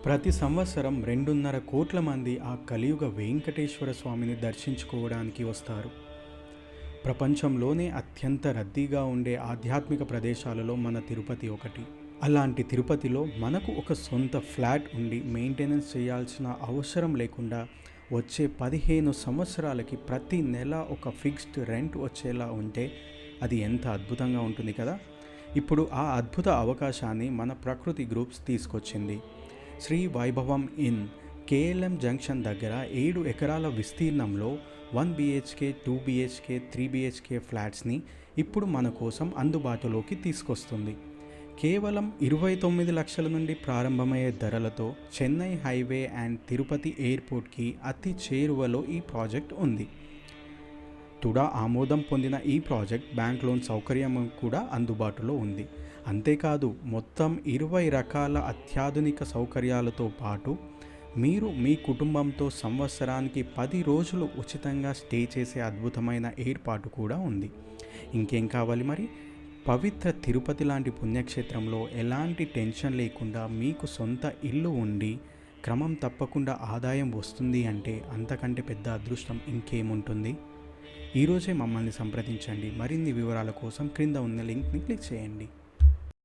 ప్రతి సంవత్సరం 2.5 కోట్ల మంది ఆ కలియుగ వెంకటేశ్వర స్వామిని దర్శించుకోవడానికి వస్తారు. ప్రపంచంలోనే అత్యంత రద్దీగా ఉండే ఆధ్యాత్మిక ప్రదేశాలలో మన తిరుపతి ఒకటి. అలాంటి తిరుపతిలో మనకు ఒక సొంత ఫ్లాట్ ఉండి మెయింటెనెన్స్ చేయాల్సిన అవసరం లేకుండా వచ్చే 15 సంవత్సరాలకి ప్రతి నెల ఒక ఫిక్స్డ్ రెంట్ వచ్చేలా ఉంటే అది ఎంత అద్భుతంగా ఉంటుంది కదా. ఇప్పుడు ఆ అద్భుత అవకాశాన్ని మన ప్రకృతి గ్రూప్స్ తీసుకొచ్చింది. శ్రీ వైభవం ఇన్ కేఎల్ఎం జంక్షన్ దగ్గర 7 ఎకరాల విస్తీర్ణంలో 1 BHK, 2 BHK, 3 BHK ఫ్లాట్స్ని ఇప్పుడు మన కోసం అందుబాటులోకి తీసుకొస్తుంది. కేవలం 29 లక్షల నుండి ప్రారంభమయ్యే ధరలతో చెన్నై హైవే అండ్ తిరుపతి ఎయిర్పోర్ట్కి అతి చేరువలో ఈ ప్రాజెక్ట్ ఉంది. తుడా ఆమోదం పొందిన ఈ ప్రాజెక్ట్ బ్యాంక్ లోన్ సౌకర్యం కూడా అందుబాటులో ఉంది. అంతేకాదు మొత్తం 20 రకాల అత్యాధునిక సౌకర్యాలతో పాటు మీరు మీ కుటుంబంతో సంవత్సరానికి 10 రోజులు ఉచితంగా స్టే చేసే అద్భుతమైన ఏర్పాటు కూడా ఉంది. ఇంకేం కావాలి మరి? పవిత్ర తిరుపతి లాంటి పుణ్యక్షేత్రంలో ఎలాంటి టెన్షన్ లేకుండా మీకు సొంత ఇల్లు ఉండి క్రమం తప్పకుండా ఆదాయం వస్తుంది అంటే అంతకంటే పెద్ద అదృష్టం ఇంకేముంటుంది? ఈరోజే మమ్మల్ని సంప్రదించండి. మరిన్ని వివరాల కోసం క్రింద ఉన్న లింక్ని క్లిక్ చేయండి.